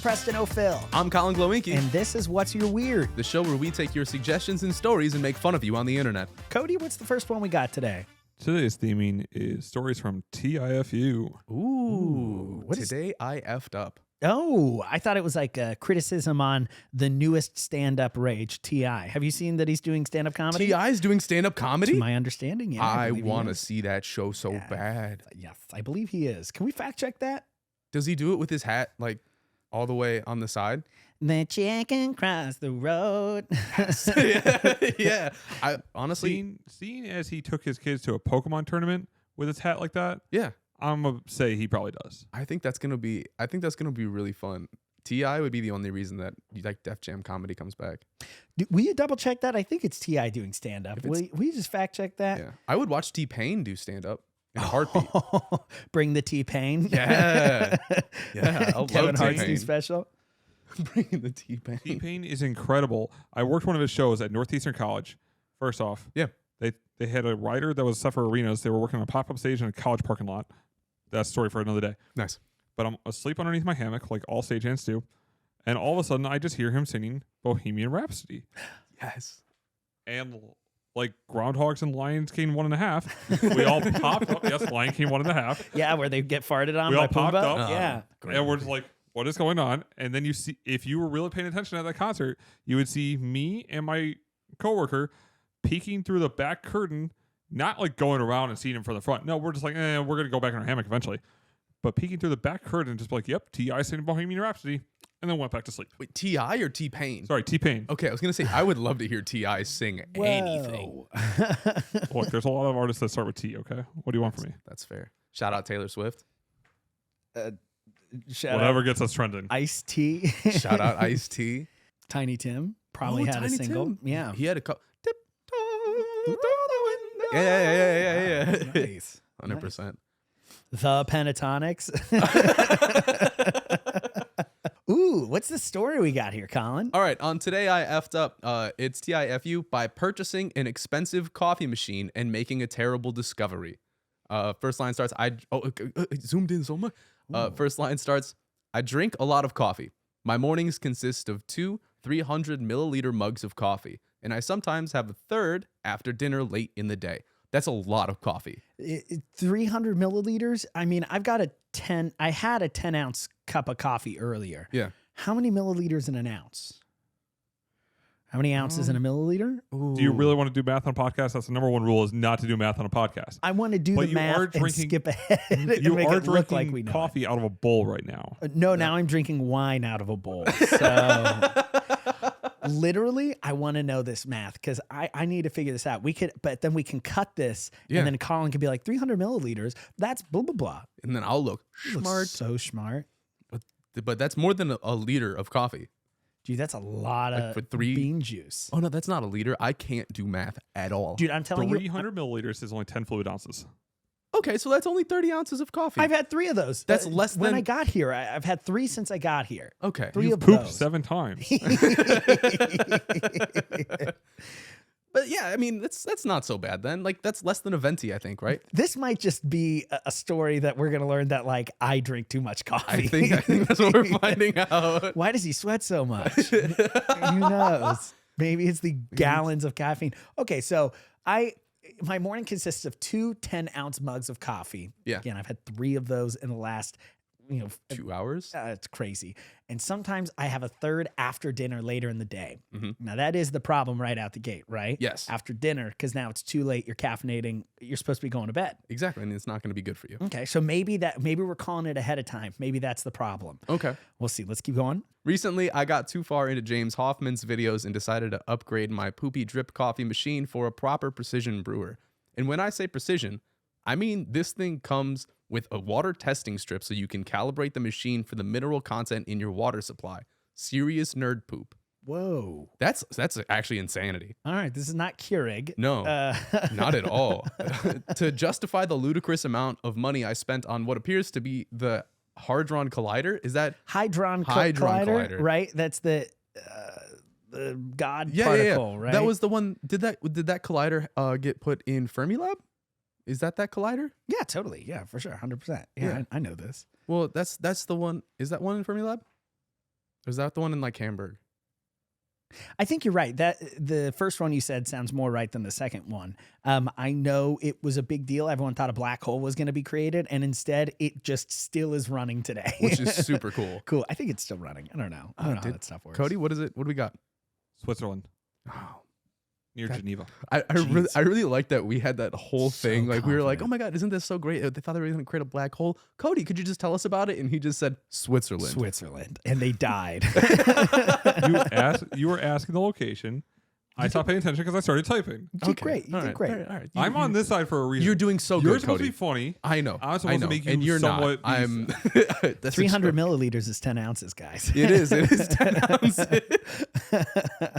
Preston O'Phil. I'm Colin Glowinky. And this is What's Your Weird? The show where we take your suggestions and stories and make fun of you on the internet. Cody, what's the first one we got today? Today's theming is stories from TIFU. Ooh. Today I effed up. Oh, I thought it was like a criticism on the newest stand-up rage, T.I. Have you seen that he's doing stand-up comedy? T.I.'s doing stand-up comedy? To my understanding, yeah. I want to see that show so bad. Yes, I believe he is. Can we fact check that? Does he do it with his hat, like, all the way on the side? The chicken crossed the road. Yeah. I honestly... Seeing as he took his kids to a Pokemon tournament with his hat like that, yeah, I'm going to say he probably does. I think that's going to be really fun. T.I. would be the only reason that like Def Jam comedy comes back. Will you double check that? I think it's T.I. doing stand-up. Will you just fact check that? Yeah. I would watch T-Pain do stand-up in a heartbeat. Bring the T-Pain. Yeah. Yeah. I love Kevin Hart's T-Pain. new special. Bringing the T-Pain. T-Pain is incredible. I worked one of his shows at Northeastern College. First off, yeah, they had a writer that was set for arenas. They were working on a pop-up stage in a college parking lot. That's a story for another day. Nice. But I'm asleep underneath my hammock, like all stagehands do. And all of a sudden, I just hear him singing Bohemian Rhapsody. Yes. And like Groundhogs and Lions King 1.5, we all popped up. Yes, Lion King 1.5. Yeah, where they get farted on We by all popped Pumbaa. up. Yeah. And we're just like, what is going on? And then you see, if you were really paying attention at that concert, you would see me and my coworker peeking through the back curtain, not like going around and seeing him from the front. No, we're just like, we're going to go back in our hammock eventually. But peeking through the back curtain, just like, yep, T.I. singing Bohemian Rhapsody, and then went back to sleep. Wait, T.I. or T-Pain? Sorry, T-Pain. Okay, I was going to say, I would love to hear T.I. sing anything. Look, there's a lot of artists that start with T, okay? What do you want from me? That's fair. Shout out Taylor Swift. Whatever gets us trending. Ice-T. Shout out Ice-T. Tiny Tim probably had Tiny a single. Tim. Yeah. He had a couple. Yeah. Nice. 100%. The Pentatonics. Ooh, what's the story we got here, Colin? All right, on Today I Effed Up, it's TIFU by purchasing an expensive coffee machine and making a terrible discovery. First line starts, it zoomed in so much. First line starts, I drink a lot of coffee. My mornings consist of 2 300 milliliter mugs of coffee, and I sometimes have a third after dinner late in the day. That's a lot of coffee. 300 milliliters? I mean, I had a 10 ounce cup of coffee earlier. Yeah. How many milliliters in an ounce? How many ounces in a milliliter? Do you really want to do math on a podcast? That's the number one rule, is not to do math on a podcast. I want to do the math and skip ahead and make it look like we know coffee out of a bowl right now. No, now I'm drinking wine out of a bowl. So literally, I want to know this math because I need to figure this out. But then we can cut this, and then Colin can be like 300 milliliters. That's blah blah blah, and then I'll look smart. So smart. But that's more than a liter of coffee. Dude, that's a lot of bean juice. Oh no, that's not a liter. I can't do math at all. Dude, I'm telling you, 300 milliliters is only 10 fluid ounces. Okay, so that's only 30 ounces of coffee. I've had 3 of those. That's less than when I got here. I've had 3 since I got here. Okay. 3 You've of pooped those. 7 times. But yeah, I mean, that's not so bad then. Like, that's less than a venti, I think, right? This might just be a story that we're going to learn that, like, I drink too much coffee. I think that's what we're finding out. Why does he sweat so much? Who knows? Maybe it's the gallons of caffeine. Okay, so my morning consists of 2 10-ounce mugs of coffee. Yeah. Again, I've had 3 of those in the last 2 hours. It's crazy. And sometimes I have a third after dinner later in the day. Mm-hmm. Now that is the problem right out the gate, right? Yes. After dinner, because now it's too late. You're caffeinating. You're supposed to be going to bed. Exactly, and it's not going to be good for you. Okay, so maybe we're calling it ahead of time. Maybe that's the problem. Okay. We'll see. Let's keep going. Recently, I got too far into James Hoffman's videos and decided to upgrade my poopy drip coffee machine for a proper precision brewer. And when I say precision, I mean this thing comes with a water testing strip so you can calibrate the machine for the mineral content in your water supply. Serious nerd poop. Whoa. That's actually insanity. All right, this is not Keurig. No, not at all. To justify the ludicrous amount of money I spent on what appears to be the Hadron Collider, is that Hadron Collider, right? That's the God particle, right? That was the one. Did that collider get put in Fermilab? Is that collider? Yeah, totally. Yeah, for sure. 100%. Yeah. I know this. Well, that's the one. Is that one in Fermilab? Is that the one in like Hamburg? I think you're right. That the first one you said sounds more right than the second one. I know it was a big deal. Everyone thought a black hole was going to be created, and instead it just still is running today, Which is super cool. Cool. I think it's still running. I don't know. I don't know how that stuff works. Cody, what is it? What do we got? Switzerland. Oh. Near Geneva. I really like that we had that whole thing. Like we were like, confident. oh my God, isn't this so great? They thought they were going to create a black hole. Cody, could you just tell us about it? And he just said Switzerland. Switzerland. And they died. You were asking the location. I stopped paying attention because I started typing. You did great. You did great. All right. I'm on this side for a reason. You're doing so You're good, supposed Cody. to be funny. I know. I'm supposed to make you and you're somewhat. not. I'm. 300 milliliters is 10 ounces, guys. It is. It is 10 ounces.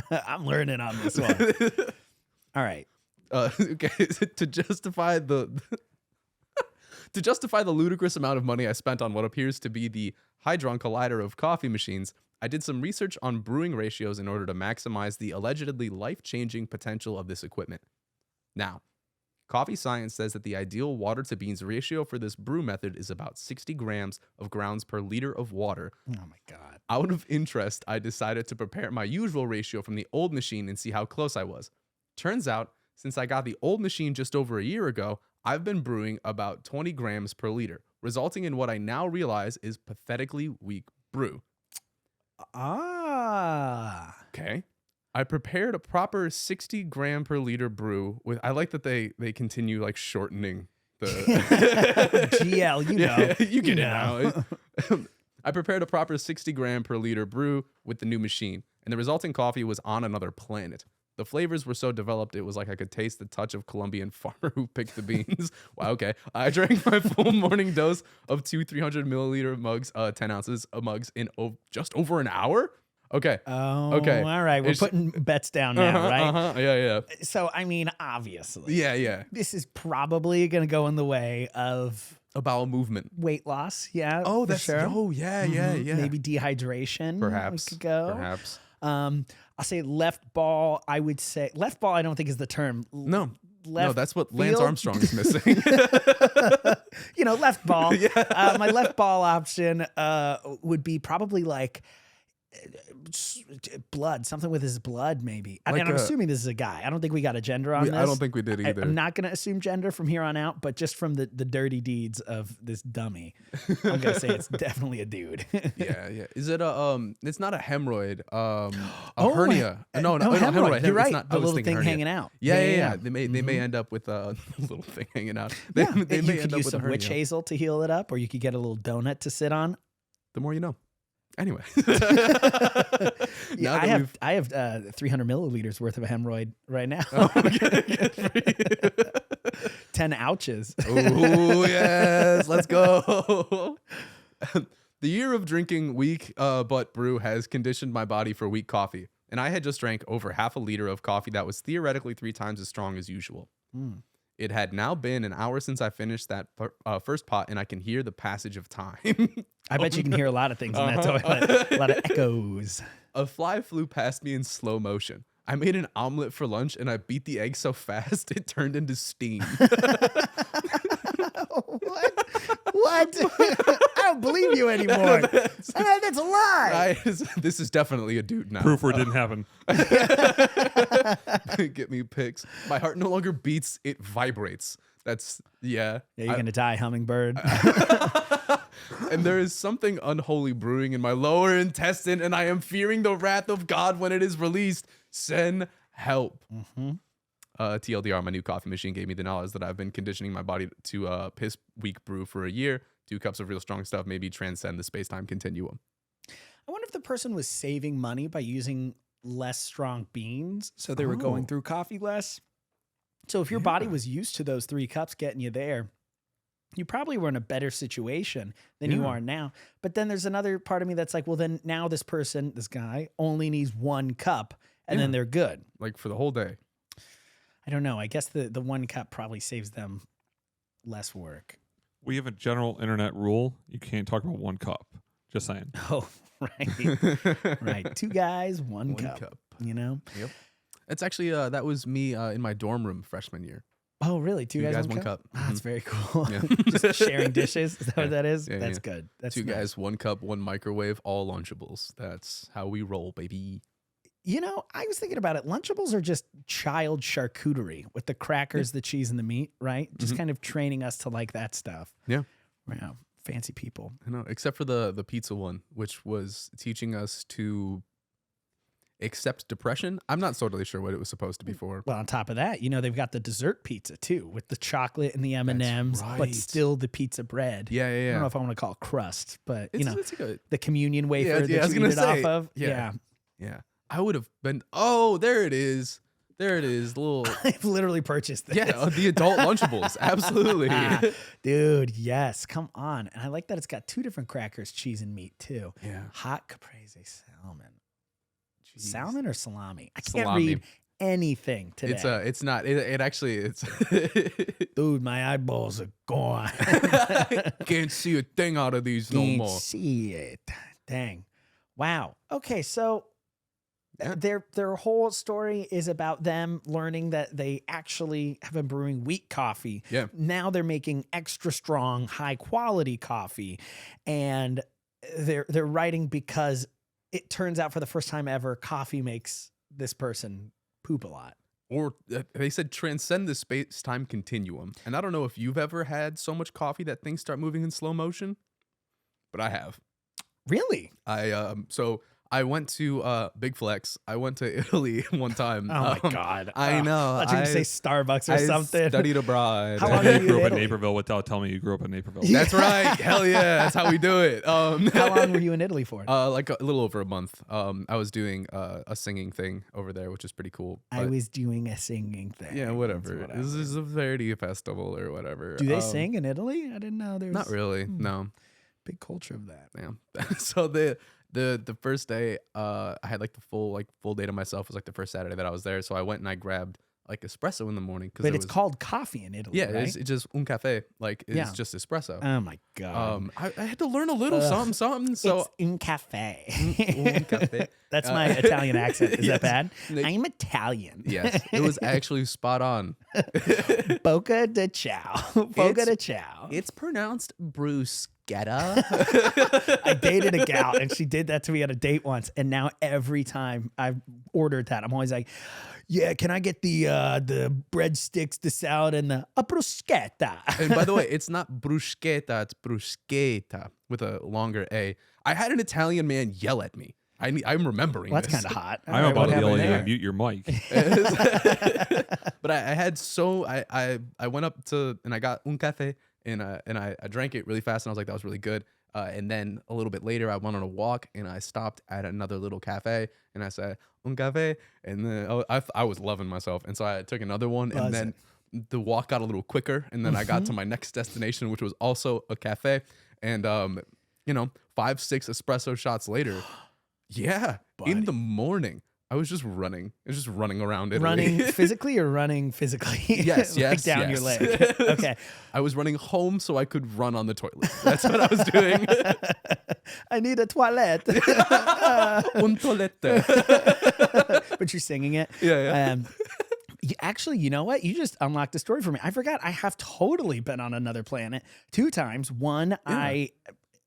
I'm learning on this one. All right. Okay. To justify the ludicrous amount of money I spent on what appears to be the Hadron Collider of coffee machines, I did some research on brewing ratios in order to maximize the allegedly life-changing potential of this equipment. Now, Coffee Science says that the ideal water to beans ratio for this brew method is about 60 grams of grounds per liter of water. Oh my God. Out of interest, I decided to prepare my usual ratio from the old machine and see how close I was. Turns out, since I got the old machine just over a year ago, I've been brewing about 20 grams per liter, resulting in what I now realize is pathetically weak brew. Ah. Okay. I prepared a proper 60 gram per liter brew with, I like that they continue like shortening the GL, you know. Yeah, you get it now. I prepared a proper 60 gram per liter brew with the new machine, and the resulting coffee was on another planet. The flavors were so developed, it was like I could taste the touch of Colombian farmer who picked the beans. Wow, okay. I drank my full morning dose of 2 300 milliliter mugs, 10 ounces of mugs in just over an hour. Okay. Oh, okay. All right. We're putting bets down now, right? Yeah. So, I mean, obviously. Yeah. This is probably going to go in the way of A bowel movement. weight loss. Yeah. Oh, for that's sure. Oh, yeah. Maybe dehydration. Perhaps. We could go. Perhaps. I'll say left ball. I would say left ball. I don't think is the term. No, Left that's what Lance field? Armstrong is missing. Left ball. My left ball option would be probably like blood, something with his blood, maybe. Like and I'm assuming this is a guy. I don't think we got a gender on this. I don't think we did either. I'm not going to assume gender from here on out, but just from the dirty deeds of this dummy, I'm going to say it's definitely a dude. Yeah. Is it it's not a hemorrhoid, a hernia. No, hemorrhoid. You're right. It's not, The little thing hanging out. Yeah. They may end up with a little thing hanging out. They You may could end up use with a some hernia. witch hazel to heal it up, or you could get a little donut to sit on. The more you know. Anyway. I have 300 milliliters worth of a hemorrhoid right now. Good for you. 10 ouches. Oh, yes. Let's go. The year of drinking weak but brew has conditioned my body for weak coffee, and I had just drank over half a liter of coffee that was theoretically 3 times as strong as usual. It had now been an hour since I finished that first pot, and I can hear the passage of time. I bet you can hear a lot of things in that toilet. A lot of echoes. A fly flew past me in slow motion. I made an omelet for lunch, and I beat the egg so fast it turned into steam. What? I don't believe you anymore. That's a lie. This is definitely a dude now. Proof where it didn't happen. Get me pics. My heart no longer beats, it vibrates. That's, yeah. Yeah, you're going to die, hummingbird. And there is something unholy brewing in my lower intestine, and I am fearing the wrath of God when it is released. Send help. TLDR, my new coffee machine gave me the knowledge that I've been conditioning my body to piss weak brew for a year. 2 cups of real strong stuff maybe transcend the space-time continuum. I wonder if the person was saving money by using less strong beans, so they were going through coffee less. So if your body was used to those 3 cups getting you there, you probably were in a better situation than you are now. But then there's another part of me that's like, well, then now this guy only needs 1 cup and then they're good. Like for the whole day. I don't know. I guess the 1 cup probably saves them less work. We have a general internet rule. You can't talk about 1 cup. Just saying. Oh, right. Right. 2 guys, 1 cup. You know? Yep. It's actually, that was me in my dorm room freshman year. Oh, really? Two guys, one cup? Oh, that's very cool. Yeah. Just sharing dishes. Is that what that is? Yeah, That's yeah. good. That's Two nice. guys, one cup, one microwave, all Lunchables. That's how we roll, baby. You know, I was thinking about it. Lunchables are just child charcuterie with the crackers, the cheese, and the meat, right? Just kind of training us to like that stuff. Yeah. Wow. Fancy people. I know, except for the pizza one, which was teaching us to accept depression. I'm not totally sure what it was supposed to be for. Well, on top of that, you know, they've got the dessert pizza too with the chocolate and the M&Ms, right. but still the pizza bread. Yeah, yeah, I yeah. don't know if I want to call it crust, but you know, It's like a, the communion wafer I that was you gonna eat it off say, of. yeah. Yeah. I would have been, oh, there it is. There it is. Little, I've literally purchased this. yeah, the adult Lunchables. Absolutely. Dude, yes. Come on. And I like that it's got two different crackers, cheese and meat too. Yeah. Hot caprese salmon. Jeez. Salmon or salami? I can't Salami. read anything today. It's not, it actually, it's, Dude, my eyeballs are gone. can't see a thing out of these no Can't more. see it. Dang. Wow. Okay, so Yeah. their whole story is about them learning that they actually have been brewing wheat coffee. Yeah. Now they're making extra strong, high quality coffee, and they're writing because it turns out for the first time ever, coffee makes this person poop a lot. Or they said transcend the space-time continuum. And I don't know if you've ever had so much coffee that things start moving in slow motion, but I have. Really? So I went to big flex. I went to Italy one time. Oh my God. I know. I thought you were going to say Starbucks or I something. studied abroad. How long You were you grew in up in Italy? Naperville without telling me you grew up in Naperville. That's right. Hell yeah. That's how we do it. How long were you in Italy for? Like a little over a month. I was doing a singing thing over there, which is pretty cool. I but- was doing a singing thing. yeah, That's whatever. This is a Verdi festival or whatever. Do they sing in Italy? I didn't know there was Not really. No. big culture of that. Yeah. So the first day, I had like the full day to myself. It was like the first Saturday that I was there. So I went and I grabbed like espresso in the morning. But it's called coffee in Italy, yeah, right? it's just un cafe. Like it's Yeah. just espresso. Oh my God. I had to learn a little something. So it's un cafe. un cafe. That's my Italian accent. Is Yes. that bad? Like- I'm Italian. Yes, it was actually spot on. Boca de ciao. Boca It's- de ciao. It's pronounced bruschetta. I dated a gal and she did that to me at a date once. And now every time I've ordered that, I'm always like, yeah, can I get the breadsticks, the salad, and the bruschetta? And by the way, it's not bruschetta, it's bruschetta with a longer A. I had an Italian man yell at me. I'm remembering Well, that's this. kind of hot. I'm All right, about what to yell happened at you there? and mute your mic. But I had I went up to and I got un cafe and I drank it really fast and I was like, that was really good. And then a little bit later I went on a walk and I stopped at another little cafe and I said un cafe and then I was loving myself and so I took another one and then the walk got a little quicker and then I got to my next destination, which was also a cafe, and 5-6 espresso shots later, yeah, in the morning I was just running. I was just running around Italy. Running physically or running physically? Yes, Like yes, down your yes. leg. Okay. I was running home so I could run on the toilet. That's what I was doing. I need a toilet. Un toilette. But you're singing it. Yeah. Actually, you know what? You just unlocked a story for me. I forgot. I have totally been on another planet 2 times. One, I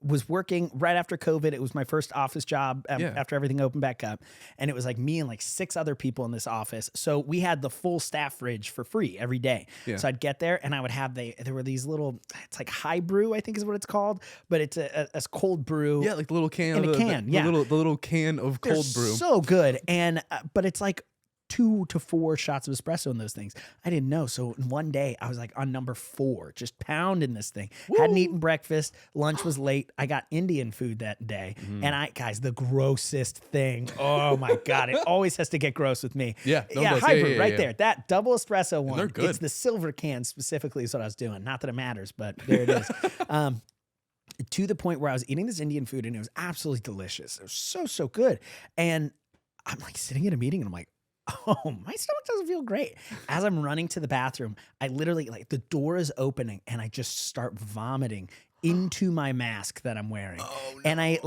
was working right after COVID. It was my first office job after everything opened back up. And it was like me and like 6 other people in this office. So we had the full staff fridge for free every day. Yeah. So I'd get there and I would have there were these little, it's like high brew, I think is what it's called. But it's a cold brew. Yeah, like the little can. In a can, yeah. The little can of They're cold brew. so good. And, but it's like 2 to 4 shots of espresso in those things. I didn't know. So one day I was like on number 4, just pounding this thing. Hadn't eaten breakfast. Lunch was late. I got Indian food that day. And guys, the grossest thing. Oh my God. It always has to get gross with me. Yeah, no, Yeah, that's- hybrid yeah, right yeah. there. That double espresso one. they're good. It's the silver can specifically is what I was doing. Not that it matters, but there it is. To the point where I was eating this Indian food and it was absolutely delicious. It was so good. And I'm like sitting in a meeting and I'm like, oh, my stomach doesn't feel great. As I'm running to the bathroom, I literally like the door is opening and I just start vomiting into my mask that I'm wearing. Oh, And I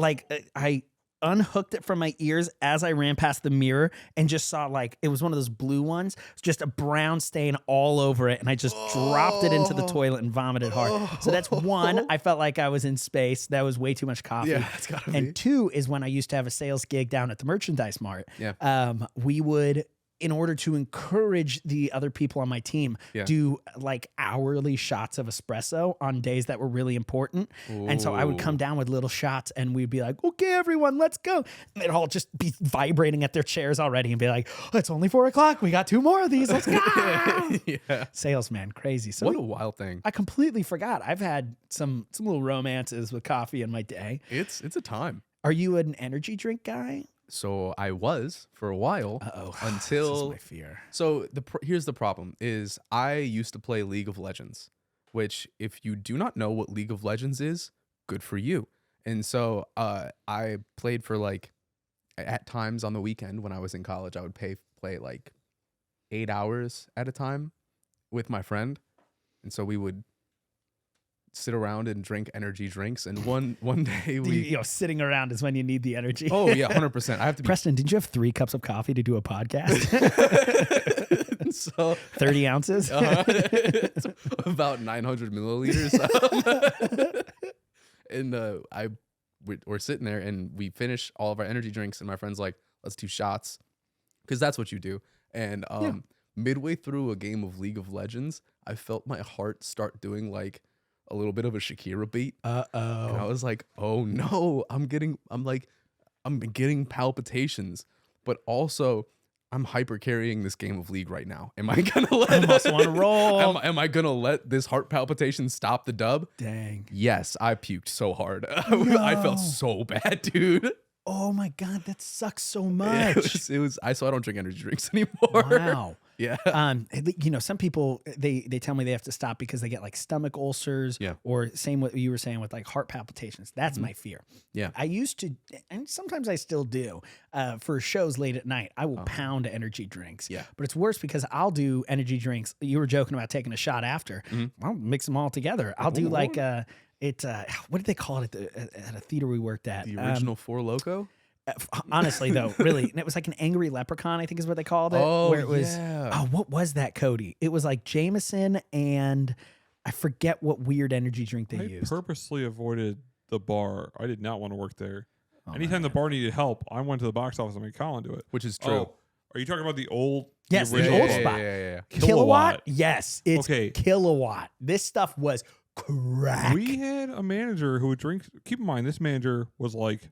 unhooked it from my ears as I ran past the mirror and just saw like it was one of those blue ones, just a brown stain all over it, and I just dropped it into the toilet and vomited hard. So that's one. I felt like I was in space. That was way too much coffee. Yeah, it's gotta be. And two is when I used to have a sales gig down at the Merchandise Mart. Yeah. We would, in order to encourage the other people on my team, do like hourly shots of espresso on days that were really important. Ooh. And so I would come down with little shots and we'd be like, okay, everyone, let's go. And they'd all just be vibrating at their chairs already and be like, oh, it's only 4 o'clock. We got 2 more of these. Let's go. Yeah. Salesman, crazy. So what a wild thing. I completely forgot. I've had some little romances with coffee in my day. It's a time. Are you an energy drink guy? So I was for a while. Until this is my fear. So here's the problem: is I used to play League of Legends, which if you do not know what League of Legends is, good for you. And so I played for like at times on the weekend when I was in college, I would play like 8 hours at a time with my friend, and so we would sit around and drink energy drinks. And one day we, sitting around is when you need the energy. Oh yeah, 100%. I have to be. Preston, did you have 3 cups of coffee to do a podcast? So 30 ounces. It's about 900 milliliters. And we're sitting there and we finish all of our energy drinks and my friend's like, let's do shots, because that's what you do. And midway through a game of League of Legends, I felt my heart start doing like a little bit of a Shakira beat. And I was like, oh no, I'm getting palpitations, but also I'm hyper carrying this game of League right now. Am I gonna let I must want to roll? Am I gonna let this heart palpitation stop the dub? Dang. Yes, I puked so hard. No. I felt so bad, dude. Oh my God, that sucks so much. It was so I don't drink energy drinks anymore. Wow. Yeah. Some people they tell me they have to stop because they get like stomach ulcers. Yeah. Or same what you were saying with like heart palpitations. That's my fear. Yeah. I used to, and sometimes I still do, for shows late at night, I will pound energy drinks. Yeah. But it's worse because I'll do energy drinks. You were joking about taking a shot after. I'll mix them all together. I'll do like what did they call it at a theater we worked at? The original Four Loko? Honestly, though, really, and it was like an angry leprechaun, I think is what they called it. Oh, where it was, yeah. What was that, Cody? It was like Jameson and I forget what weird energy drink they I used. purposely avoided the bar. I did not want to work there. Anytime the bar needed help, I went to the box office and made Colin do it. Which is true. Oh, are you talking about the old? Yes, the the original old bar? spot. Yeah. Kilowatt? Yes, it's Okay. Kilowatt. This stuff was crack. We had a manager who would drink. Keep in mind, this manager was like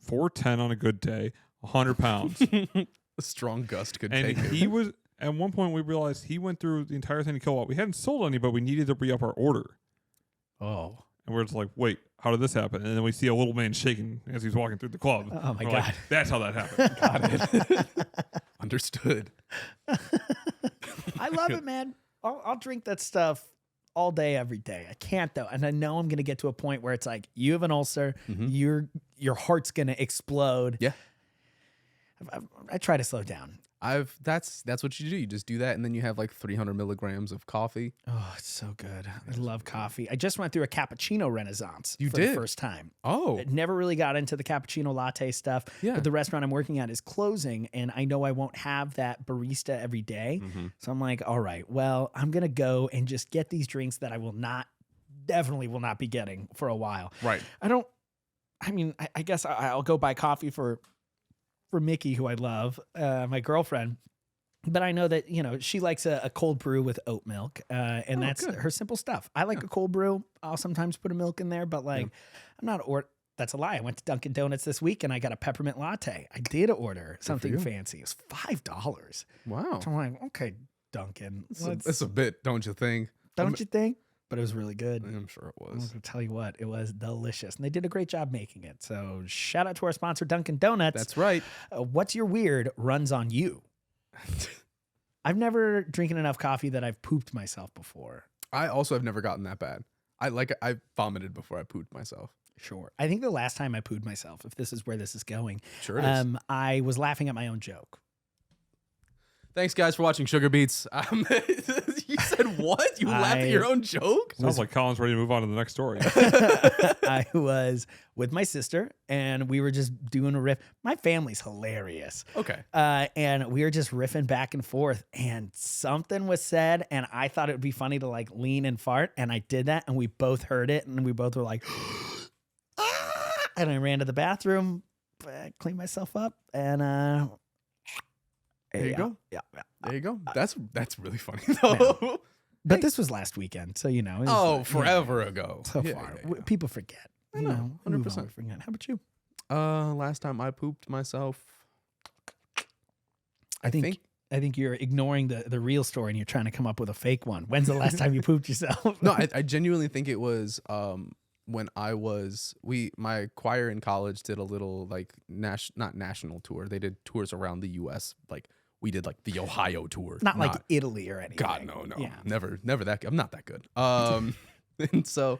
4'10" on a good day, 100 pounds. A strong gust could And take it. he was, at one point, we realized he went through the entire thing of Kilowatt. We hadn't sold any, but we needed to re-up our order. Oh. And we're just like, wait, how did this happen? And then we see a little man shaking as he's walking through the club. Oh, my We're God. like, that's how that happened. Got it. Understood. I love it, man. I'll drink that stuff all day, every day. I can't, though. And I know I'm going to get to a point where it's like, you have an ulcer, your heart's going to explode. Yeah. I try to slow down. That's what you do. You just do that, and then you have like 300 milligrams of coffee. Oh, it's so good. I love coffee. I just went through a cappuccino renaissance You for did? the first time. Oh, I never really got into the cappuccino latte stuff, Yeah. but the restaurant I'm working at is closing, and I know I won't have that barista every day. So I'm like, all right, well, I'm going to go and just get these drinks that I definitely will not be getting for a while. right. I guess I'll go buy coffee for Mickey, who I love, my girlfriend. But I know that, she likes a cold brew with oat milk, and that's good. her simple stuff. I like a cold brew. I'll sometimes put a milk in there, but I'm not that's a lie. I went to Dunkin' Donuts this week and I got a peppermint latte. I did order something fancy. It was $5. Wow. So I'm like, okay, Dunkin'. It's a bit, don't you think? Don't you think? But it was really good. I'm sure it I'm was. going to tell you what, it was delicious. And they did a great job making it. So shout out to our sponsor, Dunkin' Donuts. That's right. What's your weird runs on you? I've never drinking enough coffee that I've pooped myself before. I also have never gotten that bad. I vomited before I pooped myself. Sure. I think the last time I pooed myself, if this is where this is going, Sure it is. I was laughing at my own joke. Thanks, guys, for watching Sugar Beats. You said what? You laughed at your own joke? Sounds like Colin's ready to move on to the next story. I was with my sister, and we were just doing a riff. My family's hilarious. Okay. And we were just riffing back and forth, and something was said, and I thought it would be funny to like lean and fart, and I did that, and we both heard it, and we both were like, ah! And I ran to the bathroom, cleaned myself up, and there you go. Yeah. There you go. That's really funny though. Yeah. But this was last weekend, so you know. It was Forever ago. So far, people forget. I know, 100%. Forget. How about you? Last time I pooped myself. I think you're ignoring the real story and you're trying to come up with a fake one. When's the last time you pooped yourself? No, I genuinely think it was when my choir in college did a little like not national tour. They did tours around the U.S. Like we did like the Ohio tour. Not like Italy or anything. God, no. Yeah. Never that. I'm not that good. And so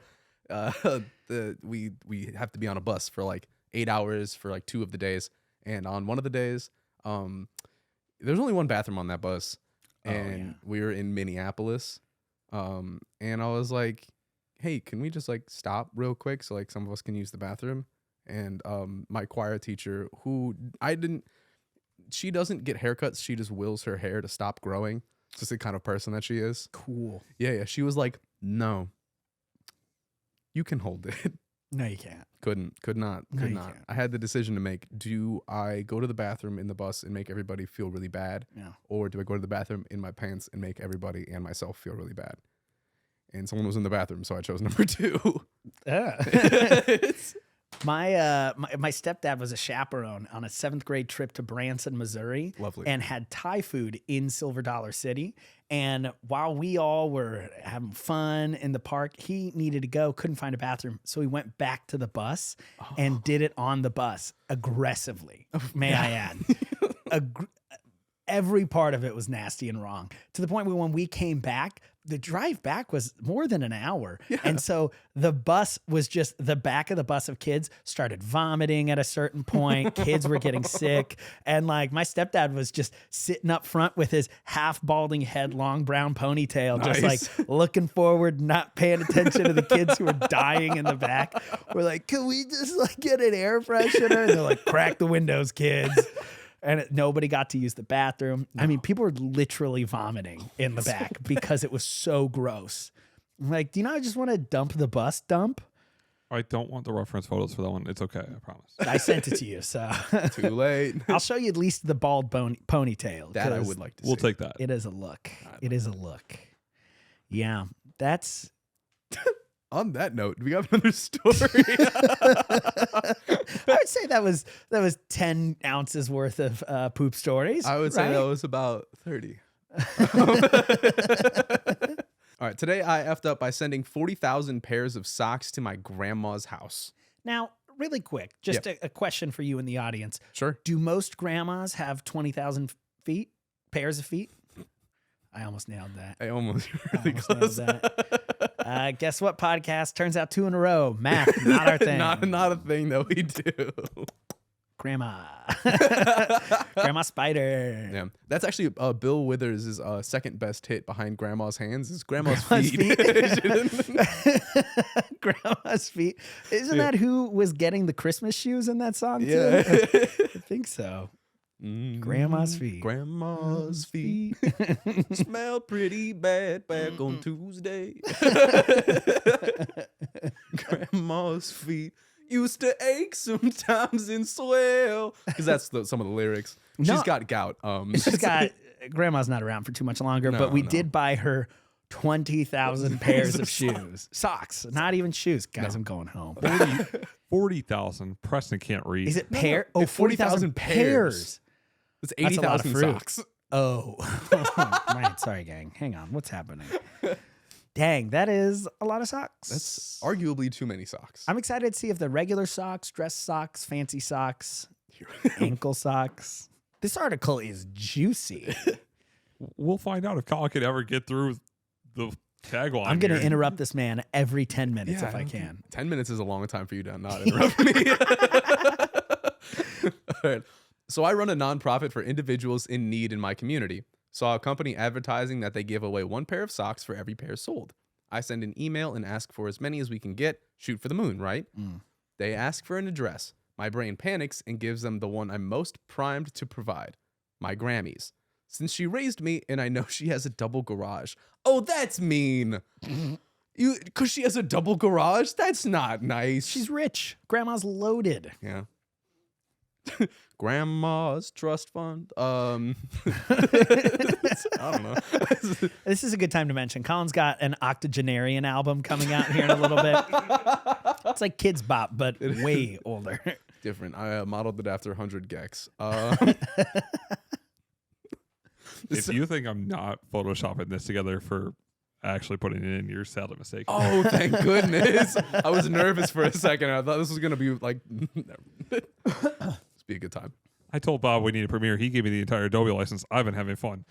we have to be on a bus for like 8 hours for like 2 of the days. And on one of the days, there's only one bathroom on that bus. And we were in Minneapolis. And I was like, hey, can we just like stop real quick so like some of us can use the bathroom? And my choir teacher, who she doesn't get haircuts. She just wills her hair to stop growing. It's just the kind of person that she is. Cool. Yeah. She was like, no, you can hold it. No, you can't. Could not. Can't. I had the decision to make. Do I go to the bathroom in the bus and make everybody feel really bad? Yeah. Or Or do I go to the bathroom in my pants and make everybody and myself feel really bad? And someone was in the bathroom, so I chose number 2. My stepdad was a chaperone on a 7th grade trip to Branson, Missouri. Lovely. And had Thai food in Silver Dollar City. And while we all were having fun in the park, he needed to go, couldn't find a bathroom. So he went back to the bus and did it on the bus aggressively, may I add. Every part of it was nasty and wrong, to the point where when we came back, the drive back was more than an hour. Yeah. And so the bus was just the back of the bus of kids started vomiting at a certain point. Kids were getting sick. And like my stepdad was just sitting up front with his half balding head, long brown ponytail, just like looking forward, not paying attention to the kids who were dying in the back. We're like, can we just like get an air freshener? And they're like, crack the windows, kids. And nobody got to use the bathroom. No. I mean, people were literally vomiting in the back because it was so gross. I'm like, do you know I just want to dump the bus dump? I don't want the reference photos for that one. It's okay, I promise. I sent it to you, so. Too late. I'll show you at least the bald ponytail. That I would like to see. We'll take that. It is a look. It is a look. Yeah, that's... On that note, we got another story. I would say that was 10 ounces worth of poop stories. I would say that was about 30. All right, today I effed up by sending 40,000 pairs of socks to my grandma's house. Now, really quick, just a question for you in the audience. Sure. Do most grandmas have 20,000 pairs of feet? I almost nailed that. I almost really close. Nailed that. Guess what, podcast? Turns out 2 in a row. Math, not our thing. not a thing that we do. Grandma. Grandma Spider. Yeah. That's actually Bill Withers' second best hit behind Grandma's Hands is Grandma's Feet. Grandma's Feet. Isn't that who was getting the Christmas shoes in that song too? Yeah. I think so. Grandma's feet. Grandma's feet smell pretty bad back on Tuesday. Grandma's feet used to ache sometimes and swell. Because that's some of the lyrics. She's got gout. She's got. Grandma's not around for too much longer, but we did buy her 20,000 pairs of shoes, socks, not even shoes. Guys, I'm going home. 40,000. Preston can't read. Is it pair? Oh, 40,000 pairs. It's 80,000 socks. Oh, right. Sorry, gang. Hang on. What's happening? Dang, that is a lot of socks. That's arguably too many socks. I'm excited to see if the regular socks, dress socks, fancy socks, ankle socks. This article is juicy. We'll find out if Colin could ever get through the tagline. I'm going to interrupt this man every 10 minutes if I can. 10 minutes is a long time for you to not interrupt me. All right. So I run a nonprofit for individuals in need in my community. Saw a company advertising that they give away 1 pair of socks for every pair sold. I send an email and ask for as many as we can get. Shoot for the moon, right? They ask for an address. My brain panics and gives them the one I'm most primed to provide. My Grammys. Since she raised me and I know she has a double garage. Oh, that's mean. Because she has a double garage? That's not nice. She's rich. Grandma's loaded. Yeah. Grandma's trust fund. I don't know. This is a good time to mention. Colin's got an octogenarian album coming out here in a little bit. It's like Kids Bop, but way older. Different. I modeled it after 100 Gex. If you think I'm not photoshopping this together for actually putting it in, you're sadly mistaken. Oh, thank goodness. I was nervous for a second. I thought this was going to be like, this be a good time. I told Bob we need a Premiere. He gave me the entire Adobe license. I've been having fun.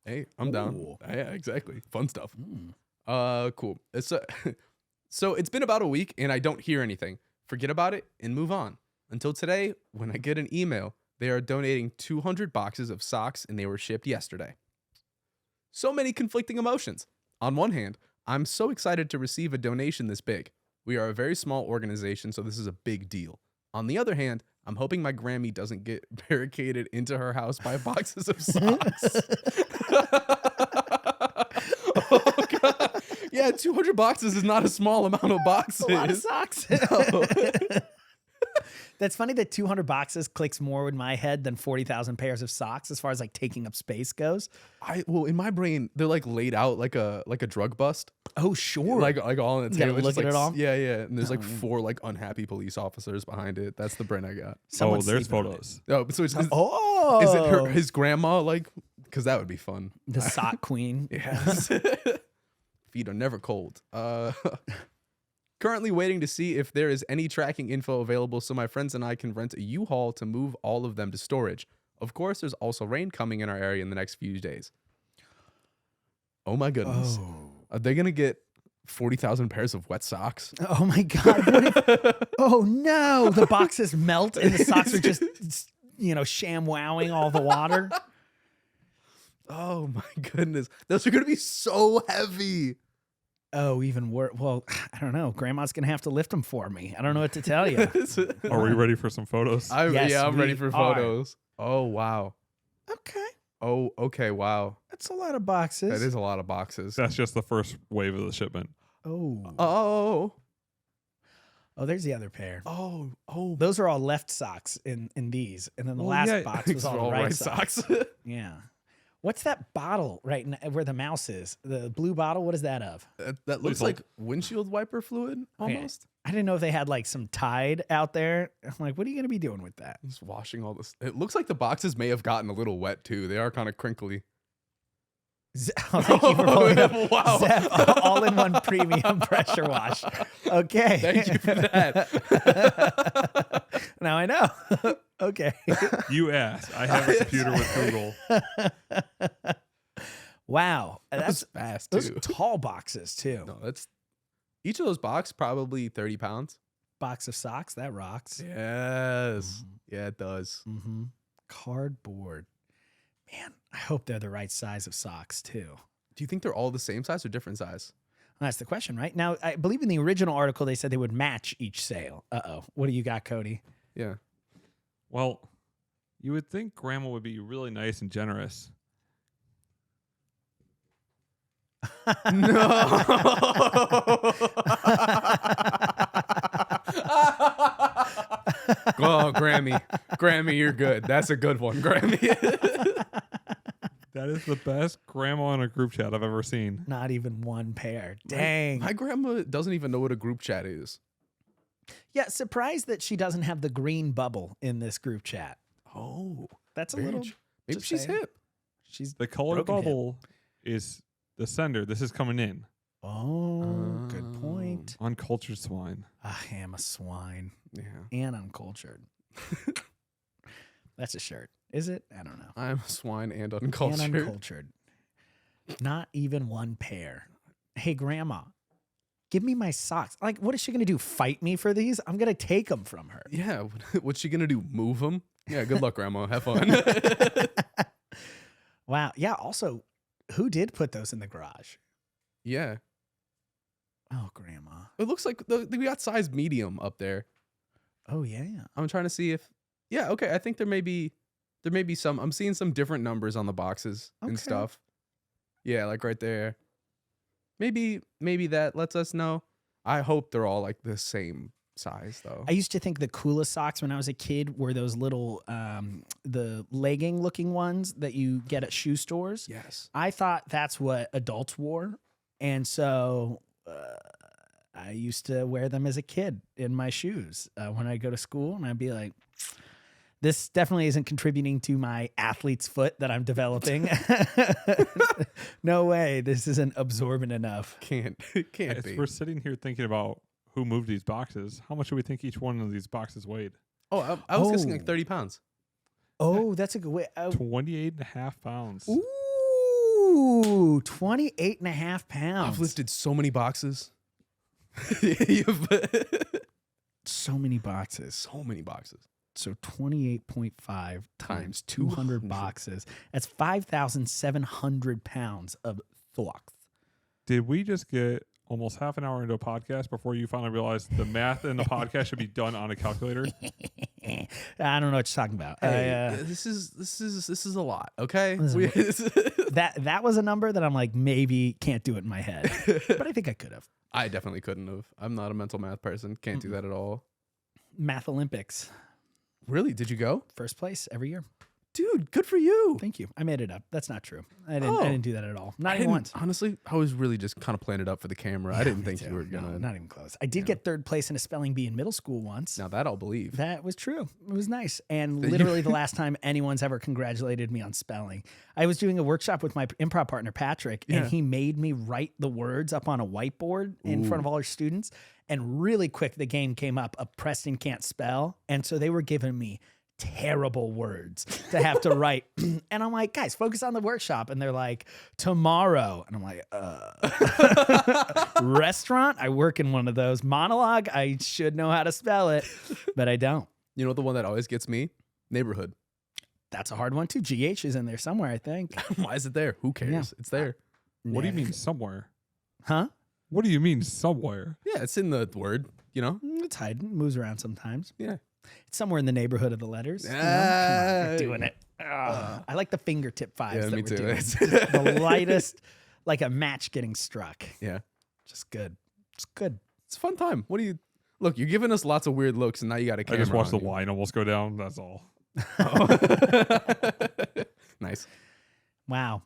Hey, I'm down. Yeah, exactly. Fun stuff. Cool. So it's been about a week and I don't hear anything. Forget about it and move on. Until today, when I get an email, they are donating 200 boxes of socks and they were shipped yesterday. So many conflicting emotions. On one hand, I'm so excited to receive a donation this big. We are a very small organization, so this is a big deal. On the other hand, I'm hoping my Grammy doesn't get barricaded into her house by boxes of socks. Oh, God. Yeah, 200 boxes is not a small amount of boxes. A lot of socks. No. That's funny that 200 boxes clicks more in my head than 40,000 pairs of socks as far as like taking up space goes. Well, in my brain, they're like laid out like a drug bust. Oh, sure. Like all on the You gotta table. It's look just at like, it all? Yeah, yeah. And there's like 4 like unhappy police officers behind it. That's the brain I got. Someone's there's sleeping on it. photos. Oh, so is Oh. it his grandma? Like, because that would be fun. The sock queen. Yes. Feet are never cold. Currently waiting to see if there is any tracking info available so my friends and I can rent a U-Haul to move all of them to storage. Of course, there's also rain coming in our area in the next few days. Oh my goodness. Are they going to get 40,000 pairs of wet socks? Oh my God. Oh no. The boxes melt and the socks are just, ShamWowing all the water. Oh my goodness. Those are going to be so heavy. Oh, even worse. Well, I don't know. Grandma's going to have to lift them for me. I don't know what to tell you. Are we ready for some photos? I'm ready for we photos. Oh, wow. Okay. Oh, okay. Wow. That's a lot of boxes. That is a lot of boxes. That's just the first wave of the shipment. Oh, there's the other pair. oh. Those are all left socks in these. And then the last box was all right socks. Yeah. What's that bottle where the mouse is? The blue bottle? What is that of? That looks like windshield wiper fluid almost. I didn't know if they had like some Tide out there. I'm like, what are you going to be doing with that? Just washing all this. It looks like the boxes may have gotten a little wet too. They are kind of crinkly. Thank you for pulling up. Wow. Zep, all-in-one premium pressure wash. Okay. Thank you for that. Now I know. Okay. You asked. I have a computer with Google. Wow. That's fast Those too. are tall boxes too. No, that's each of those boxes probably 30 pounds. Box of socks, that rocks. Yes. Yeah, it does. Mm-hmm. Cardboard. Man, I hope they're the right size of socks too. Do you think they're all the same size or different size? Well, that's the question, right? Now, I believe in the original article, they said they would match each sale. Uh-oh. What do you got, Cody? Yeah. Well, you would think Grandma would be really nice and generous. No. Oh, Grammy, you're good. That's a good one, Grammy. That is the best grandma in a group chat I've ever seen. Not even one pair. Dang. My grandma doesn't even know what a group chat is. Yeah, surprised that she doesn't have the green bubble in this group chat. Oh, That's a very little. j- maybe just she's saying. hip. She's The color broken hip. bubble is the sender. This is coming in. Oh, good point. Uncultured swine. I am a swine Yeah. and uncultured. That's a shirt. Is it? I don't know. I'm a swine and uncultured. And uncultured. Not even one pair. Hey, Grandma, give me my socks. Like, what is she going to do? Fight me for these? I'm going to take them from her. Yeah. What's she going to do? Move them? Yeah. Good luck, Grandma. Have fun. Wow. Yeah. Also, who did put those in the garage? Yeah. Oh, grandma. It looks like we got size medium up there. Oh, yeah. I'm trying to see if, yeah, okay. I think there may be some, I'm seeing some different numbers on the boxes and Okay. stuff. Yeah, like right there. Maybe that lets us know. I hope they're all like the same size though. I used to think the coolest socks when I was a kid were those little, the legging looking ones that you get at shoe stores. Yes. I thought that's what adults wore. And so I used to wear them as a kid in my shoes when I go to school, and I'd be like, this definitely isn't contributing to my athlete's foot that I'm developing. No way. This isn't absorbent enough. Can't As be. we're sitting here thinking about who moved these boxes, how much do we think each one of these boxes weighed? Oh, I was guessing like 30 pounds. Oh, that's a good way. 28.5 pounds. Ooh, 28.5 pounds. I've lifted so many boxes. So many boxes. So many boxes. So 28.5 times 200 200 boxes. That's 5,700 pounds of thought. Did we just get almost half an hour into a podcast before you finally realized the math in the podcast should be done on a calculator? I don't know what you're talking about. Hey, this is a lot. Okay, That was a number that I'm like, maybe can't do it in my head, but I think I could have. I definitely couldn't have. I'm not a mental math person. Can't do that at all. Math Olympics, Really? Did you go? first place every year. Dude, good for you. Thank you. I made it up. That's not true. I didn't do that at all. Not even once. Honestly, I was really just kind of playing it up for the camera. I didn't Me think too. you were No, gonna. not even close. I did get third place in a spelling bee in middle school once. Now that I'll believe. That was true. It was nice. And That you- literally the last time anyone's ever congratulated me on spelling. I was doing a workshop with my improv partner, Patrick, Yeah. and he made me write the words up on a whiteboard in front of all our students. And really quick, the game came up, Preston can't spell. And so they were giving me terrible words to have to write. And I'm like, guys, focus on the workshop. And they're like, tomorrow. And I'm like, restaurant? I work in one of those. Monologue? I should know how to spell it, but I don't. You know the one that always gets me? Neighborhood. That's a hard one too. GH is in there somewhere, I think. Why is it there? Who cares? Yeah. It's there. What do you mean somewhere? Huh? What do you mean somewhere? Yeah, it's in the word. You know. It's hiding. Moves around sometimes. Yeah. It's somewhere in the neighborhood of the letters. Come on, we're doing it. I like the fingertip fives. Yeah, that me we're too. doing. It's- The lightest, like a match getting struck. Yeah. Just good. It's good. It's a fun time. What do you look? You're giving us lots of weird looks, and now you got a I camera. just watched the on you. wine almost go down. That's all. Nice. Wow.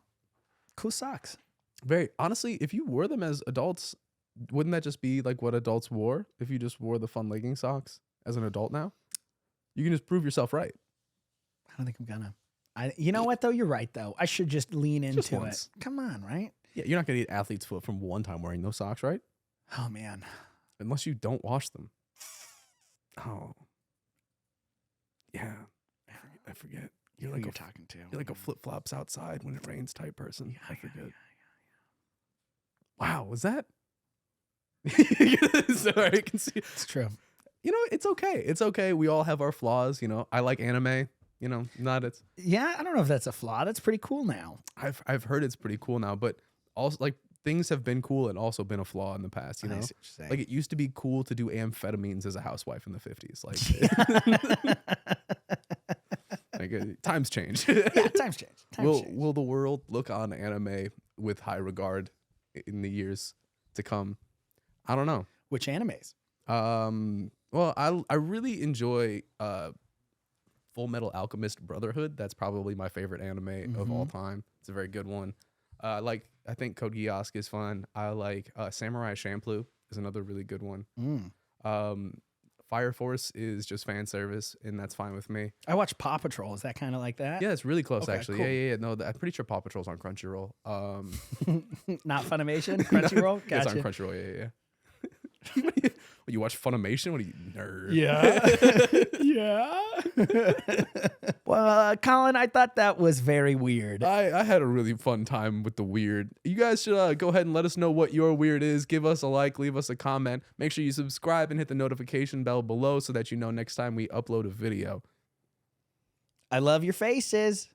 Cool socks. Very honestly, if you wore them as adults, wouldn't that just be like what adults wore? If you just wore the fun legging socks as an adult now, you can just prove yourself right. I don't think I'm gonna. You know what though? You're right though. I should just lean Just into it. once. Come on, right? Yeah, you're not gonna eat athlete's foot from one time wearing those socks, right? Oh man. Unless you don't wash them. Oh. Yeah. I forget. You're like Who a you're talking to. You're like a flip flops outside when it rains type person. Yeah, I yeah, forget. yeah, Wow, was that? Sorry, I can see. It's true. You know, it's okay. It's okay. We all have our flaws. You know, I like anime. You know, not it's. Yeah, I don't know if that's a flaw. That's pretty cool now. I've heard it's pretty cool now, but also like things have been cool and also been a flaw in the past. You I know, see what you're saying. like it used to be cool to do amphetamines as a housewife in the 50s. Like times change. Yeah, times change. Times change. Will the world look on anime with high regard in the years to come? I don't know. Which animes? Well, I really enjoy Full Metal Alchemist Brotherhood. That's probably my favorite anime of all time. It's a very good one. I think Code Geass is fun. I like Samurai Champloo is another really good one. Fire Force is just fan service, and that's fine with me. I watch Paw Patrol. Is that kind of like that? Yeah, it's really close Okay, actually. cool. Yeah. No, I'm pretty sure Paw Patrol's on Crunchyroll. Not Funimation? Crunchyroll? Yeah, it's Gotcha. on Crunchyroll. Yeah. You watch Funimation? What are you, nerd? Yeah. Well, Colin, I thought that was very weird. I had a really fun time with the weird. You guys should go ahead and let us know what your weird is. Give us a like, leave us a comment. Make sure you subscribe and hit the notification bell below so that you know next time we upload a video. I love your faces.